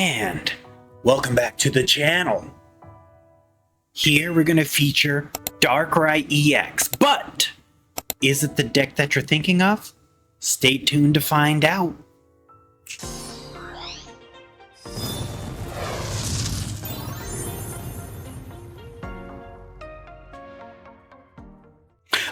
And welcome back to the channel. Here we're going to feature Darkrai EX, but is it the deck that you're thinking of? Stay tuned to find out.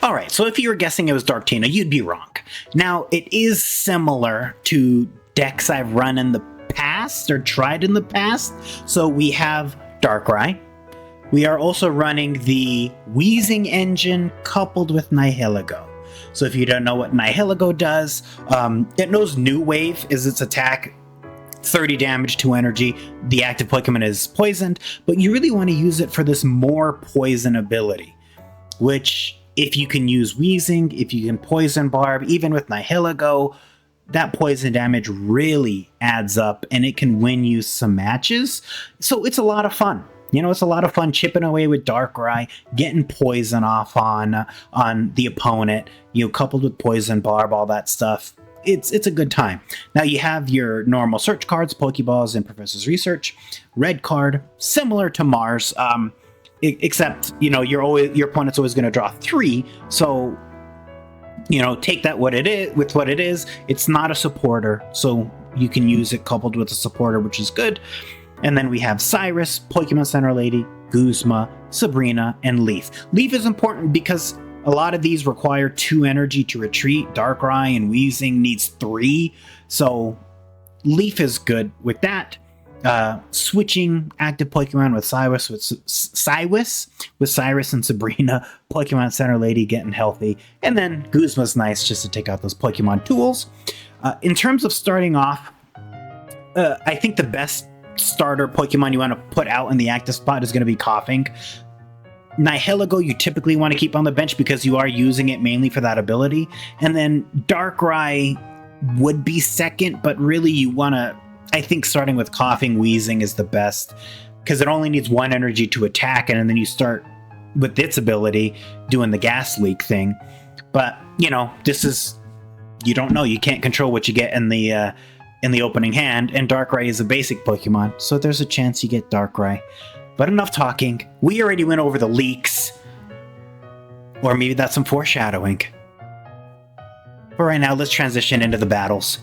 Alright, so if you were guessing it was Darktina, you'd be wrong. Now, it is similar to decks I've run in the past, or tried in the past. So we have Darkrai. We are also running the Wheezing engine coupled with Nihilego. So if you don't know what Nihilego does, it knows New Wave is its attack, 30 damage, 2 energy. The active Pokemon is poisoned, but you really want to use it for this more poison ability, which if you can use Wheezing, if you can Poison Barb, even with Nihilego, that poison damage really adds up and it can win you some matches. So it's a lot of fun. You know, it's a lot of fun chipping away with Darkrai, getting poison off on the opponent, you know, coupled with Poison Barb, all that stuff. It's a good time. Now you have your normal search cards, Pokeballs and Professor's Research. Red card, similar to Mars, except, you know, your opponent's always going to draw 3, so you know, take that what it is. It's not a supporter, so you can use it coupled with a supporter, which is good. And then we have Cyrus, Pokemon Center Lady, Guzma, Sabrina, and Leaf. Leaf is important because a lot of these require 2 energy to retreat. Darkrai and Wheezing needs 3, so Leaf is good with that. Switching active Pokemon with Cyrus and Sabrina, Pokemon Center Lady getting healthy, and then Guzma's nice just to take out those Pokemon tools. In terms of starting off, I think the best starter Pokemon you want to put out in the active spot is going to be Coughing. Nihilego you typically want to keep on the bench because you are using it mainly for that ability, and then Darkrai would be second, but really you want to, I think starting with Coughing, Wheezing is the best because it only needs 1 energy to attack, and then you start with its ability doing the gas leak thing. But you know, this is, you don't know, you can't control what you get in the opening hand, and Darkrai is a basic Pokemon, so there's a chance you get Darkrai. But enough talking. We already went over the leaks, or maybe that's some foreshadowing. But right now, let's transition into the battles.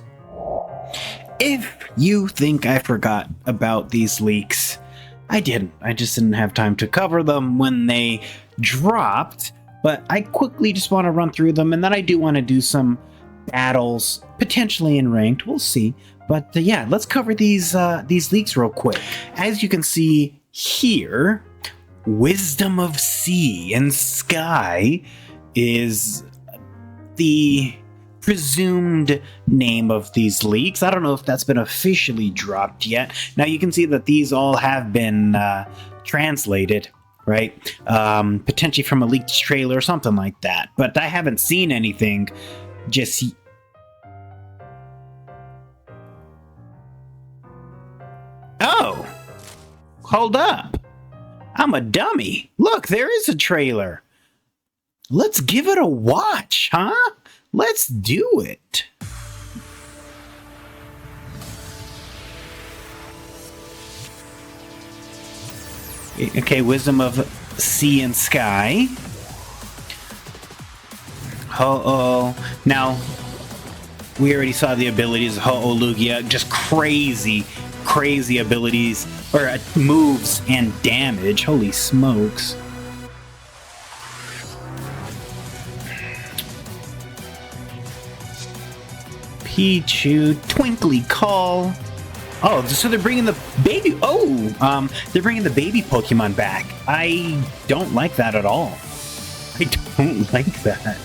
If you think I forgot about these leaks, I didn't. I just didn't have time to cover them when they dropped, but I quickly just want to run through them, and then I do want to do some battles, potentially in ranked, we'll see. But yeah, let's cover these leaks real quick. As you can see here, Wisdom of Sea and Sky is the presumed name of these leaks. I don't know if that's been officially dropped yet. Now you can see that these all have been translated, right? Potentially from a leaked trailer or something like that. But I haven't seen anything just... Oh! Hold up! I'm a dummy! Look, there is a trailer! Let's give it a watch, huh? Let's do it. Okay, Wisdom of Sea and Sky. Ho-Oh. Now, we already saw the abilities of Ho-Oh Lugia. Just crazy abilities, or moves and damage. Holy smokes. Pichu, Twinkly Call. Oh, so they're bringing the baby. Oh, they're bringing the baby Pokemon back. I don't like that at all. I don't like that.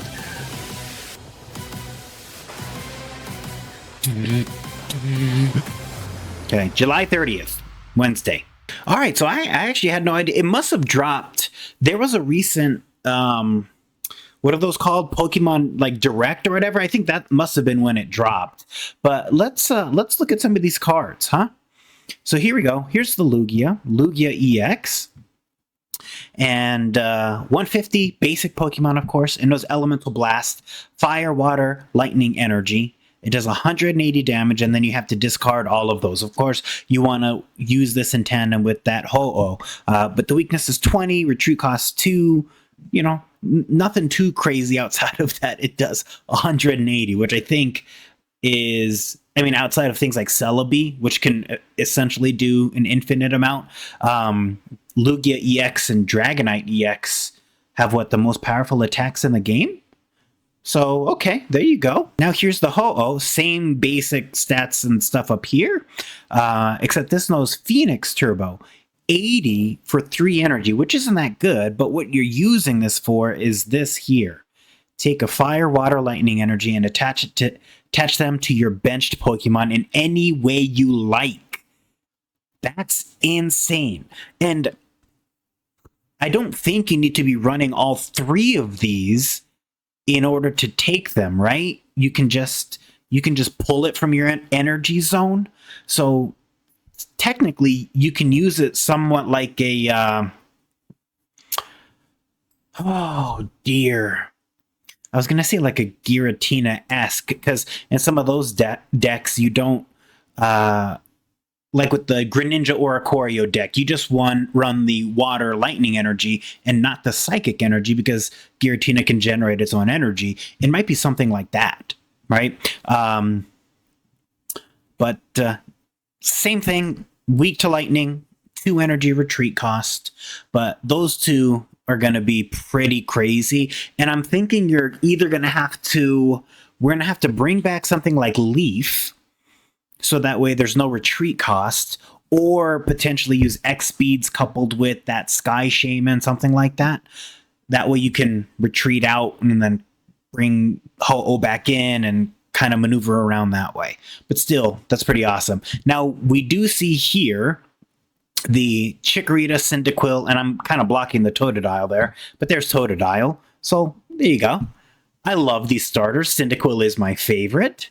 Okay, July 30th, Wednesday. All right, so I actually had no idea. It must have dropped. There was a recent what are those called? Pokemon like Direct or whatever. I think that must have been when it dropped. But let's look at some of these cards, huh? So here we go. Here's the Lugia EX. And 150 basic Pokemon, of course, and those Elemental Blast, Fire, Water, Lightning, Energy. It does 180 damage, and then you have to discard all of those. Of course, you want to use this in tandem with that Ho-Oh. But the weakness is 20, retreat costs 2. You know, nothing too crazy outside of that. It does 180, which I think is, I mean, outside of things like Celebi, which can essentially do an infinite amount, Lugia EX and Dragonite EX have the most powerful attacks in the game? So, okay, there you go. Now here's the Ho-Oh, same basic stats and stuff up here, except this knows Phoenix Turbo. 80 for 3 energy, which isn't that good, but what you're using this for is this here. Take a fire, water, lightning energy and attach them to your benched Pokemon in any way you like. That's insane. And I don't think you need to be running all 3 of these in order to take them, right? You can just pull it from your energy zone. So technically you can use it somewhat like a oh dear, I was gonna say like a Giratina-esque, because in some of those decks you don't like with the Greninja Oricorio deck, you just run the water lightning energy and not the psychic energy, because Giratina can generate its own energy. It might be something like that, right? But same thing, weak to lightning, 2 energy retreat cost, but those 2 are going to be pretty crazy. And I'm thinking we're going to have to bring back something like Leaf, so that way there's no retreat cost, or potentially use X speeds coupled with that Sky Shaman, something like that. That way you can retreat out and then bring Ho-Oh back in and kind of maneuver around that way. But still, that's pretty awesome. Now, we do see here the Chikorita, Cyndaquil, and I'm kind of blocking the Totodile there, but there's Totodile. So there you go. I love these starters. Cyndaquil is my favorite.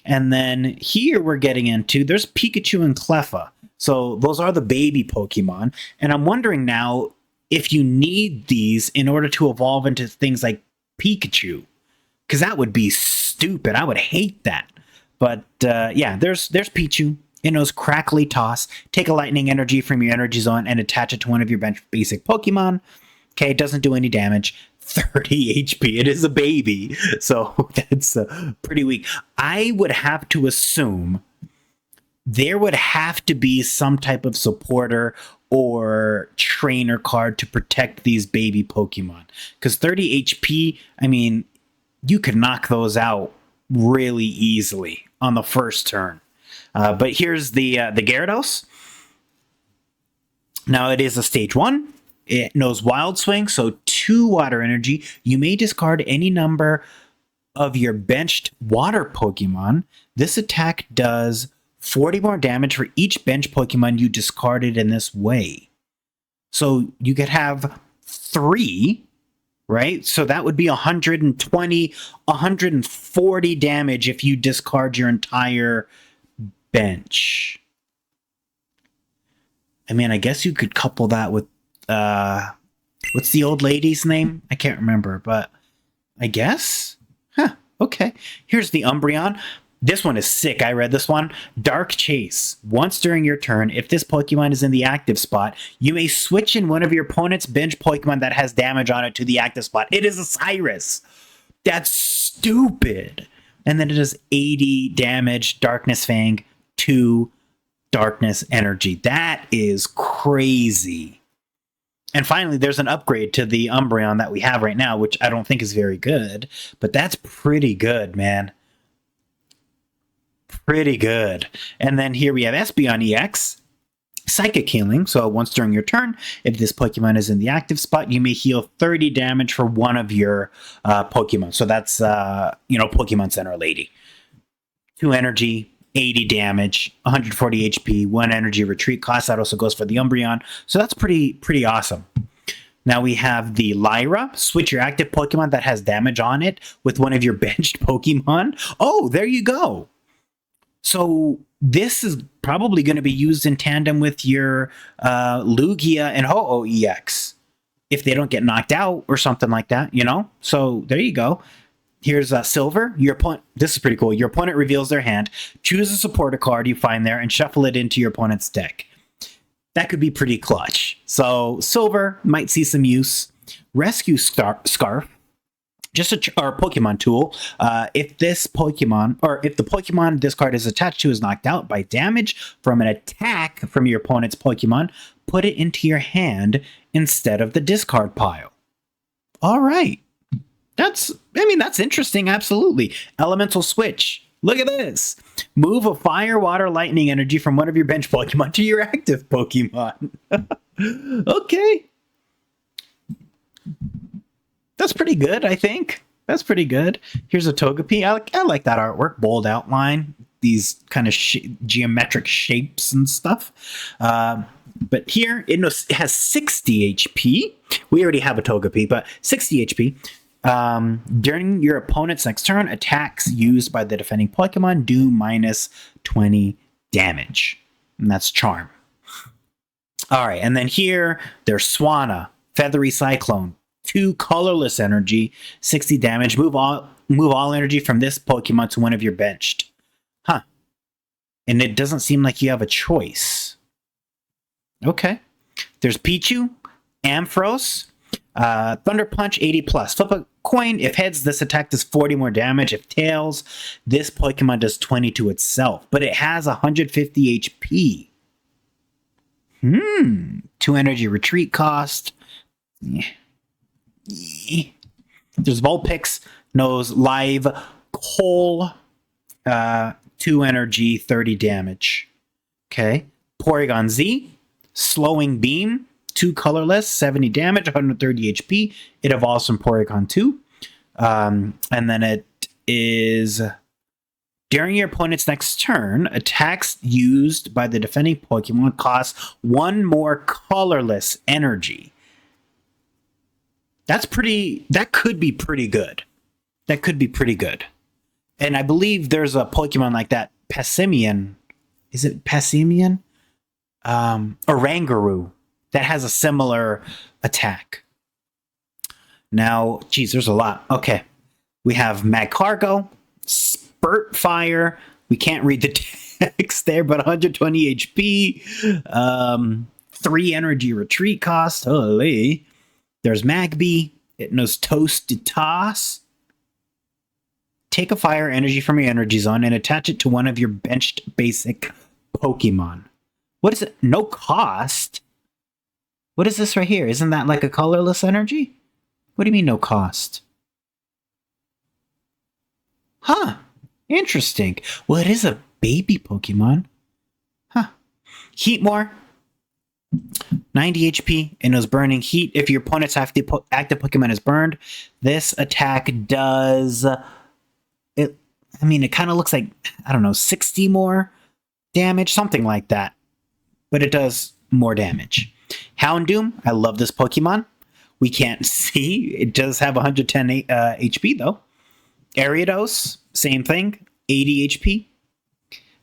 And then here we're getting into, there's Pikachu and Cleffa. So those are the baby Pokemon. And I'm wondering now if you need these in order to evolve into things like Pikachu. Because that would be stupid. I would hate that. But yeah, there's Pichu. It knows Crackly Toss. Take a lightning energy from your energy zone and attach it to one of your bench basic Pokemon. Okay, it doesn't do any damage. 30 HP. It is a baby, so that's pretty weak. I would have to assume there would have to be some type of supporter or trainer card to protect these baby Pokemon. Because 30 HP, I mean, you could knock those out really easily on the first turn. But here's the Gyarados. Now it is a stage 1. It knows Wild Swing, so 2 water energy. You may discard any number of your benched water Pokemon. This attack does 40 more damage for each bench Pokemon you discarded in this way. So you could have 3, right? So that would be 120, 140 damage if you discard your entire bench. I mean, I guess you could couple that with what's the old lady's name? I can't remember, but I guess. Huh, okay. Here's the Umbreon. This one is sick. I read this one. Dark Chase. Once during your turn, if this Pokemon is in the active spot, you may switch in one of your opponent's bench Pokemon that has damage on it to the active spot. It is a Cyrus. That's stupid. And then it does 80 damage, Darkness Fang, 2 Darkness Energy. That is crazy. And finally, there's an upgrade to the Umbreon that we have right now, which I don't think is very good, but that's pretty good, man. Pretty good. And then here we have Espeon EX, Psychic Healing. So once during your turn, if this Pokemon is in the active spot, you may heal 30 damage for one of your Pokemon. So that's, Pokemon Center Lady. 2 energy, 80 damage, 140 HP, 1 energy retreat cost. That also goes for the Umbreon. So that's pretty awesome. Now we have the Lyra. Switch your active Pokemon that has damage on it with one of your benched Pokemon. Oh, there you go. So this is probably going to be used in tandem with your Lugia and Ho-Oh EX if they don't get knocked out or something like that, you know? So there you go. Here's silver. Your opponent. This is pretty cool. Your opponent reveals their hand. Choose a supporter card you find there and shuffle it into your opponent's deck. That could be pretty clutch. So silver might see some use. Rescue Scarf. Just our Pokemon tool. If this Pokemon, or if the Pokemon this card is attached to is knocked out by damage from an attack from your opponent's Pokemon, put it into your hand instead of the discard pile. All right. That's interesting. Absolutely. Elemental Switch. Look at this. Move a fire, water, lightning energy from one of your bench Pokemon to your active Pokemon. Okay. That's pretty good, I think. That's pretty good. Here's a Togepi. I like that artwork. Bold outline. These kind of geometric shapes and stuff. But here, it has 60 HP. We already have a Togepi, but 60 HP. During your opponent's next turn, attacks used by the defending Pokemon do minus 20 damage. And that's Charm. All right, and then here, there's Swanna, Feathery Cyclone, 2 colorless energy, 60 damage. Move all energy from this Pokemon to one of your benched. Huh. And it doesn't seem like you have a choice. Okay. There's Pichu, Ampharos, Thunder Punch, 80 plus. Flip a coin. If heads, this attack does 40 more damage. If tails, this Pokemon does 20 to itself. But it has 150 HP. 2 energy retreat cost. Yeah. There's Vulpix, knows live coal, 2 energy, 30 damage. Okay. Porygon Z, slowing beam, 2 colorless, 70 damage, 130 HP. It evolves from Porygon 2. And then it is during your opponent's next turn, attacks used by the defending Pokemon cost 1 more colorless energy. That could be pretty good. That could be pretty good. And I believe there's a Pokemon like that, Passimian. Is it Passimian? Oranguru, that has a similar attack. Now, geez, there's a lot. Okay. We have Magcargo, Spurt Fire. We can't read the text there, but 120 HP. 3 energy retreat cost. Holy. There's Magby. It knows Toast to Toss. Take a fire energy from your energy zone and attach it to one of your benched basic Pokemon. What is it? No cost? What is this right here? Isn't that like a colorless energy? What do you mean no cost? Huh. Interesting. Well, it is a baby Pokemon. Huh. Heatmore. 90 HP and is burning heat. If your opponent's active Pokemon is burned, this attack does it. I mean, it kind of looks like, I don't know, 60 more damage, something like that. But it does more damage. Houndoom, I love this Pokemon. We can't see. It does have 110 HP though. Ariados, same thing, 80 HP.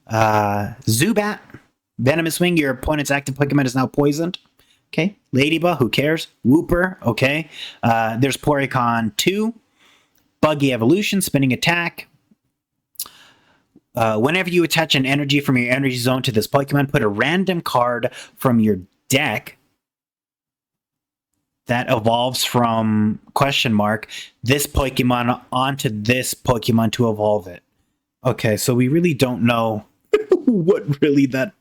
Zubat. Venomous Wing, your opponent's active Pokemon is now poisoned. Okay. Ladybug, who cares? Wooper, okay. There's Porygon 2. Buggy Evolution, spinning attack. Whenever you attach an energy from your energy zone to this Pokemon, put a random card from your deck that evolves from this Pokemon onto this Pokemon to evolve it. Okay, so we really don't know what really that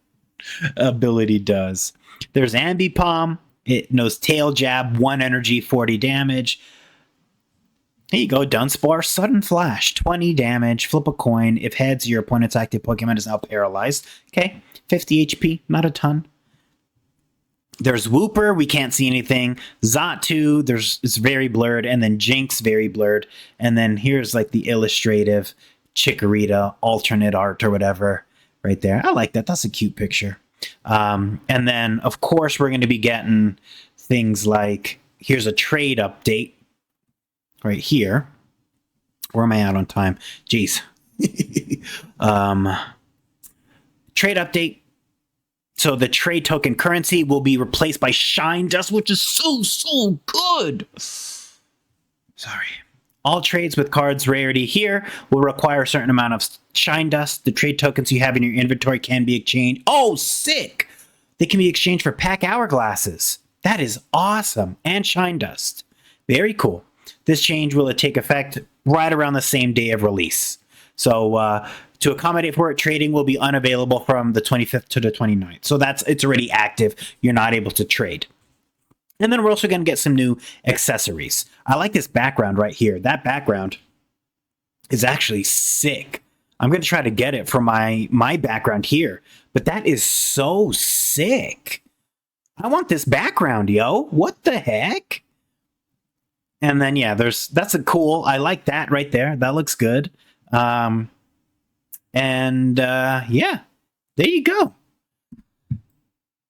ability does. There's Ambipom. It knows Tail Jab, 1 energy, 40 damage. Here you go, Dunsparce, Sudden Flash, 20 damage, flip a coin. If heads, your opponent's active Pokemon is now paralyzed. Okay, 50 HP, not a ton. There's Wooper, we can't see anything. Xatu, it's very blurred, and then Jinx, very blurred. And then here's like the illustrative Chikorita alternate art or whatever right there. I like that. That's a cute picture. And then, of course, we're going to be getting things like, here's a trade update right here. Where am I at on time? Jeez. Trade update. So the trade token currency will be replaced by Shine Dust, which is so good. Sorry. All trades with cards rarity here will require a certain amount of shine dust. The trade tokens you have in your inventory can be exchanged. Oh, sick! They can be exchanged for pack hourglasses. That is awesome. And shine dust. Very cool. This change will take effect right around the same day of release. So to accommodate for it, trading will be unavailable from the 25th to the 29th. So it's already active. You're not able to trade. And then we're also going to get some new accessories. I like this background right here. That background is actually sick. I'm going to try to get it for my background here. But that is so sick. I want this background, yo. What the heck? And then, yeah, that's a cool. I like that right there. That looks good. Yeah, there you go.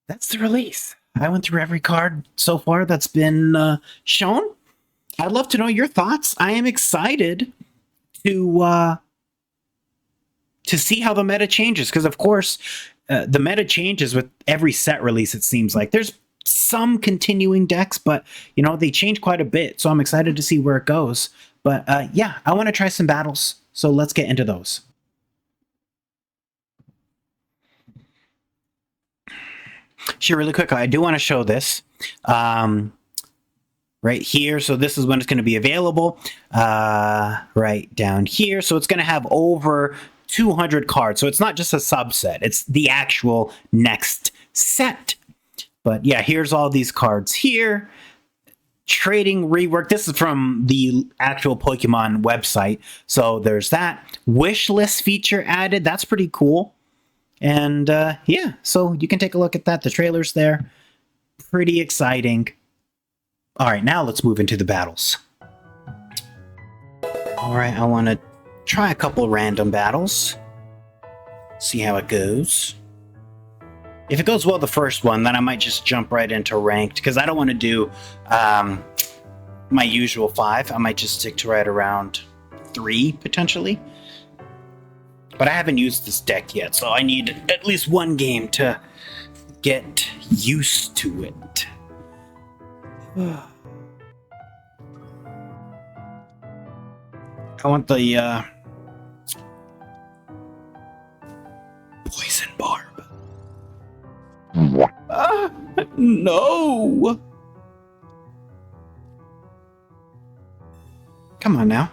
That's the release. I went through every card so far that's been shown. I'd love to know your thoughts. I am excited to see how the meta changes, because of course the meta changes with every set release. It seems like there's some continuing decks, but you know, they change quite a bit. So I'm excited to see where it goes. But yeah, I want to try some battles. So let's get into those. Sure, really quick, I do want to show this right here. So this is when it's going to be available right down here. So it's going to have over 200 cards. So it's not just a subset. It's the actual next set. But yeah, here's all these cards here. Trading rework. This is from the actual Pokemon website. So there's that. Wish list feature added. That's pretty cool. And yeah, so you can take a look at that. The trailer's there. Pretty exciting. All right, now let's move into the battles. All right, I want to try a couple random battles. See how it goes. If it goes well the first one, then I might just jump right into ranked, because I don't want to do my usual 5. I might just stick to right around 3, potentially. But I haven't used this deck yet, so I need at least one game to get used to it. I want the poison barb. No! Come on now.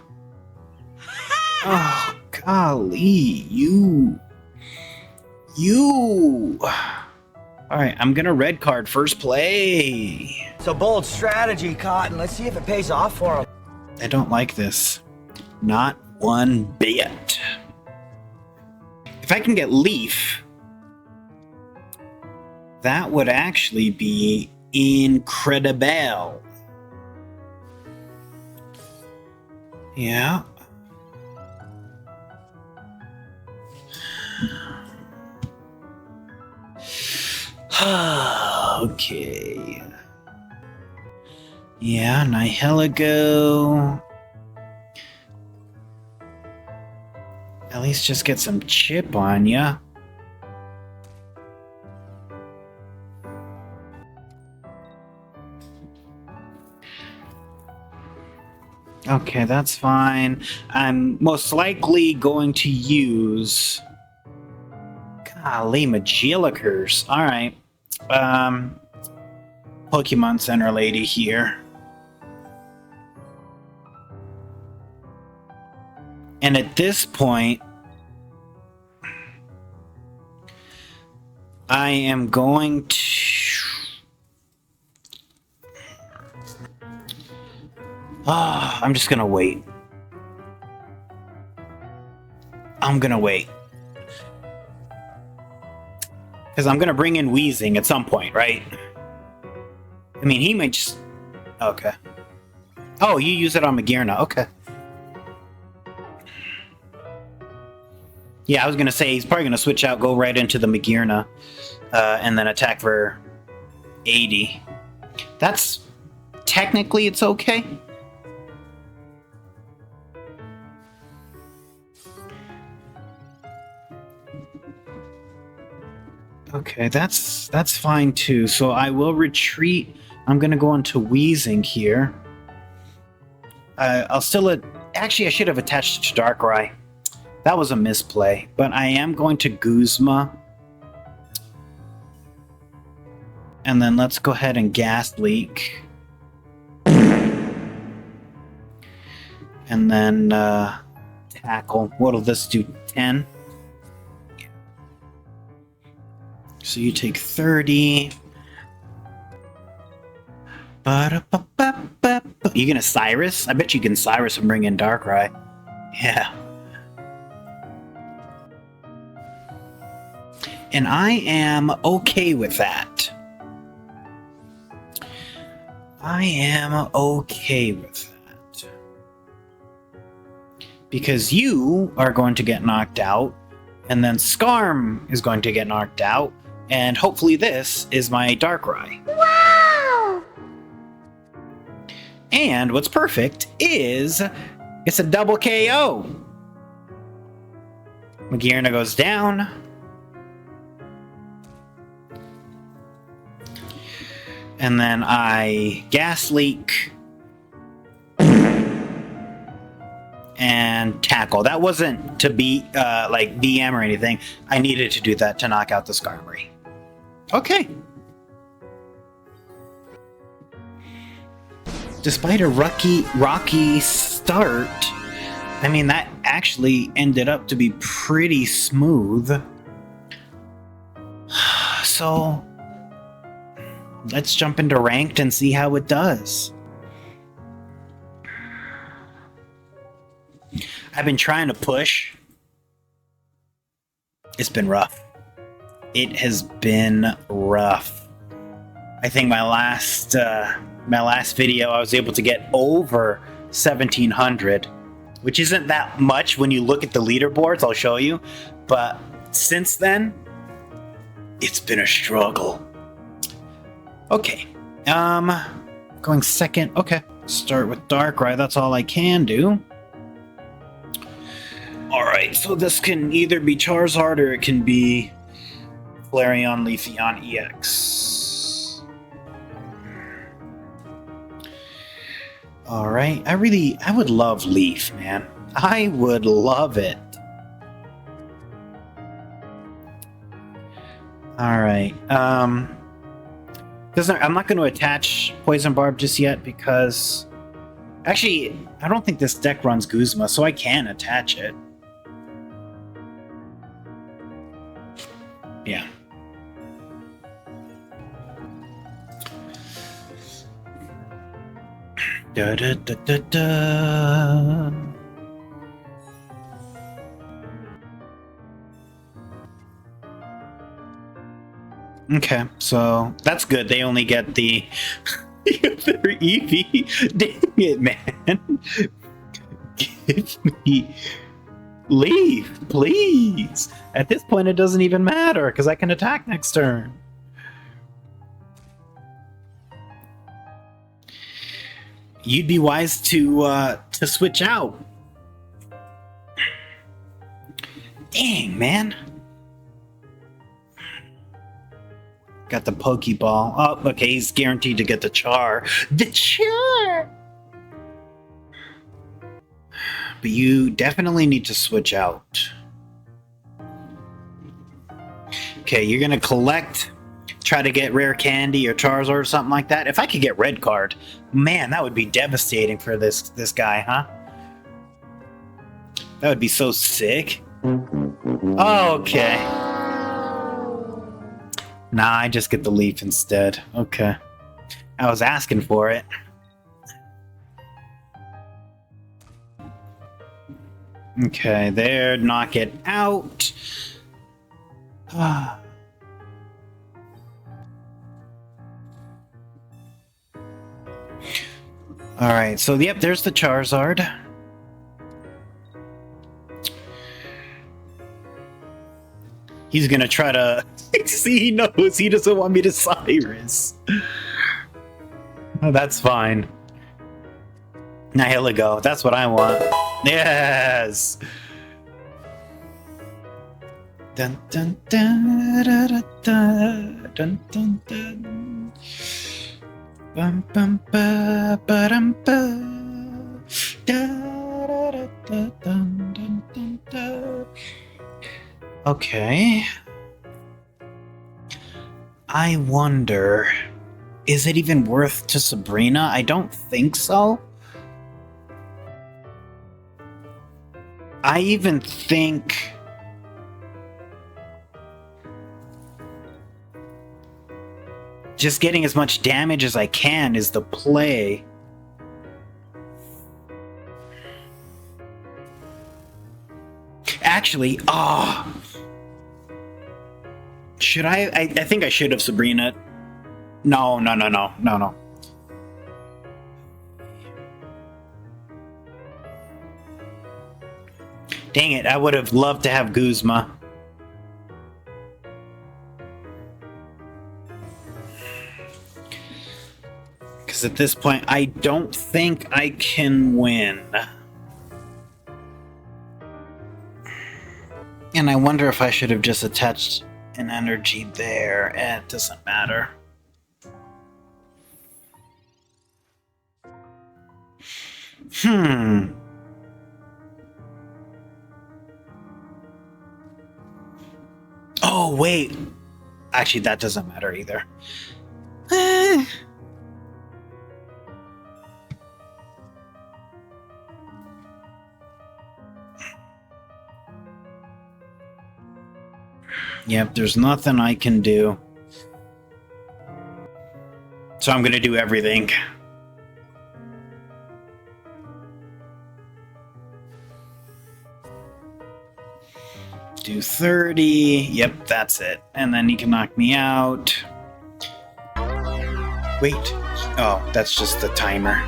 Oh, golly, you. Alright, I'm gonna red card first play. It's a bold strategy, Cotton. Let's see if it pays off for him. I don't like this. Not one bit. If I can get Leaf, that would actually be incredible. Yeah. Okay. Yeah, Nihilego. At least just get some chip on ya. Okay, that's fine. I'm most likely going to use... Golly, Magilicers. Alright. Pokemon Center lady here. And at this point, I am going to... I'm just gonna wait. I'm gonna wait. Because I'm gonna bring in Weezing at some point, right? I mean, he might just... Okay. Oh, you use it on Magearna. Okay. Yeah, I was gonna say, he's probably gonna switch out, go right into the Magearna, and then attack for 80. That's... Technically, it's okay. Okay, that's fine too. So I will retreat. I'm gonna go into Weezing here. I'll still... Actually, I should have attached it to Darkrai. That was a misplay, but I am going to Guzma. And then let's go ahead and Gas Leak. And then Tackle. What'll this do? 10? So you take 30. You gonna Cyrus? I bet you can Cyrus and bring in Darkrai. Yeah. And I am okay with that. I am okay with that. Because you are going to get knocked out, and then Skarm is going to get knocked out, and hopefully this is my Darkrai. Wow! And what's perfect is it's a double KO. Magearna goes down. And then I Gas Leak. And Tackle. That wasn't to beat like BM or anything. I needed to do that to knock out the Skarmory. Okay. Despite a rocky start, I mean, that actually ended up to be pretty smooth. So, let's jump into ranked and see how it does. I've been trying to push. It's been rough. It has been rough. I think my last video, I was able to get over 1,700, which isn't that much when you look at the leaderboards, I'll show you. But since then, it's been a struggle. Okay, going second. Okay, start with Darkrai, that's all I can do. Alright, so this can either be Charizard or it can be Flareon Leafeon EX. Alright, I would love Leaf, man. I would love it. Alright, I'm not going to attach Poison Barb just yet because... Actually, I don't think this deck runs Guzma, so I can attach it. Yeah. Da, da, da, da, da. Okay, so that's good. They only get the their EV. Dang it, man. Give me Leaf, please. At this point, it doesn't even matter because I can attack next turn. You'd be wise to switch out. Dang, man. Got the Pokeball. Oh, okay, he's guaranteed to get the Char. The Char! But you definitely need to switch out. Okay, you're gonna collect, try to get Rare Candy or Charizard or something like that. If I could get Red Card, man, that would be devastating for this guy, huh? That would be so sick. Okay. Nah, I just get the Leaf instead. Okay. I was asking for it. Okay, there, knock it out. Alright, so yep, there's the Charizard. He's gonna try to... See, he knows he doesn't want me to Cyrus. Oh, that's fine. Nihilego, that's what I want. Yes! Dun dun dun da, da, da, dun dun dun. Bum bum ba ba dum ba. Okay. I wonder, is it even worth to Sabrina? I don't think so. I even think just getting as much damage as I can is the play. Actually, should I think I should have Sabrina. No. Dang it, I would have loved to have Guzma. Because at this point, I don't think I can win. And I wonder if I should have just attached an energy there. It doesn't matter. Oh, wait. Actually, that doesn't matter either. Yep, there's nothing I can do. So I'm gonna do everything. Do 30. Yep, that's it. And then he can knock me out. Wait. Oh, that's just the timer.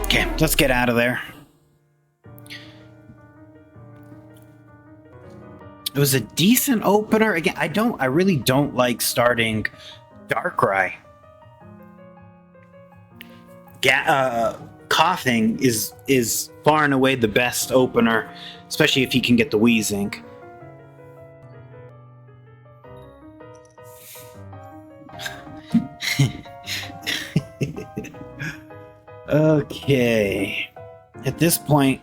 Okay, let's get out of there. It was a decent opener. Again, I really don't like starting Darkrai. Coughing is far and away the best opener, especially if he can get the wheezing. Okay. At this point,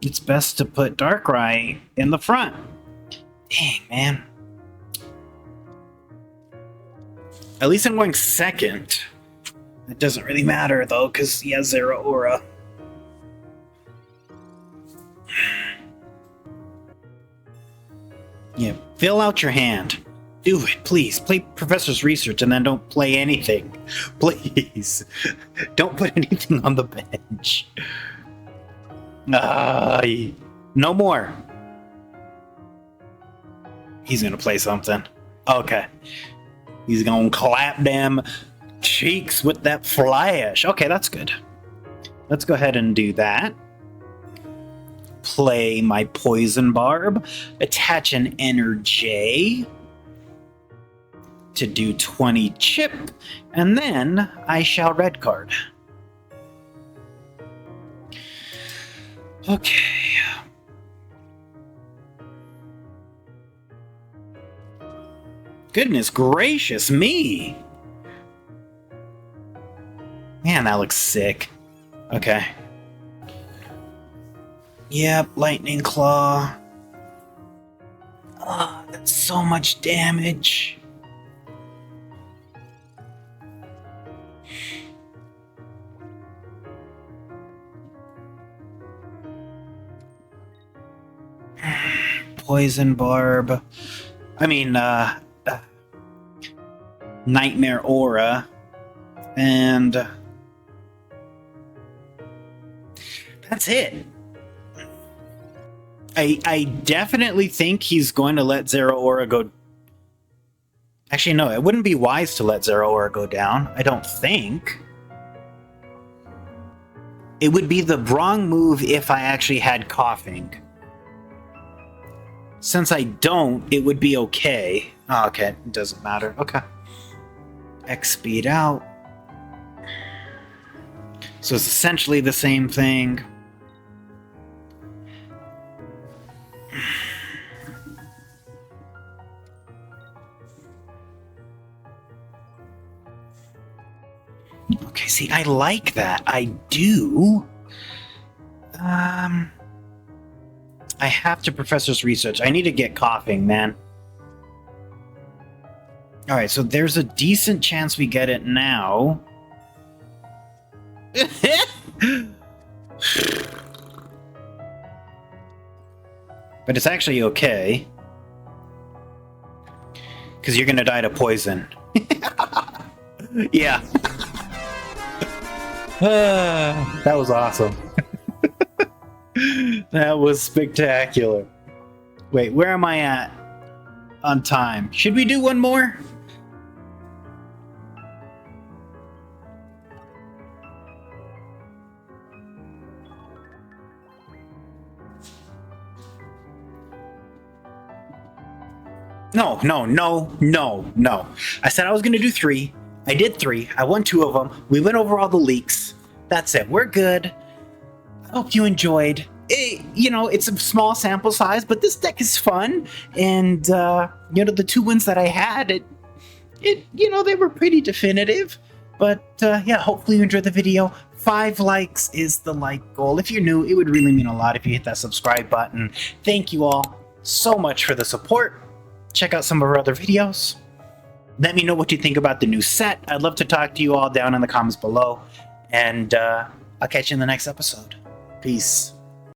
it's best to put Darkrai in the front. Dang, man. At least I'm going second. It doesn't really matter, though, because he has Zero Aura. Yeah, fill out your hand. Do it, please. Play Professor's Research and then don't play anything. Please. Don't put anything on the bench. No more. He's gonna play something. Okay. He's gonna clap them cheeks with that flash. Okay, that's good. Let's go ahead and do that. Play my Poison Barb. Attach an Energy to do 20 chip. And then I shall red card. Okay. Goodness gracious me! Man, that looks sick. Okay. Yep, Lightning Claw. Oh, that's so much damage. Poison Barb. I mean, Nightmare Aura. And that's it. I definitely think he's going to let Zero Aura go. Actually, no, it wouldn't be wise to let Zero Aura go down. I don't think. It would be the wrong move if I actually had coughing. Since I don't, it would be okay. Oh, okay, it doesn't matter. Okay. X speed out. So it's essentially the same thing. Okay, see, I like that. I do. I have to Professor's Research. I need to get coughing, man. Alright, so there's a decent chance we get it now. But it's actually okay. Because you're gonna die to poison. Yeah. That was awesome. That was spectacular. Wait, where am I at on time? Should we do one more? No. I said I was going to do 3. I did 3. I won 2 of them. We went over all the leaks. That's it. We're good. I hope you enjoyed. It's a small sample size, but this deck is fun. And, the 2 wins that I had, they were pretty definitive. But, hopefully you enjoyed the video. 5 likes is the like goal. If you're new, it would really mean a lot if you hit that subscribe button. Thank you all so much for the support. Check out some of our other videos. Let me know what you think about the new set. I'd love to talk to you all down in the comments below. And I'll catch you in the next episode. Peace.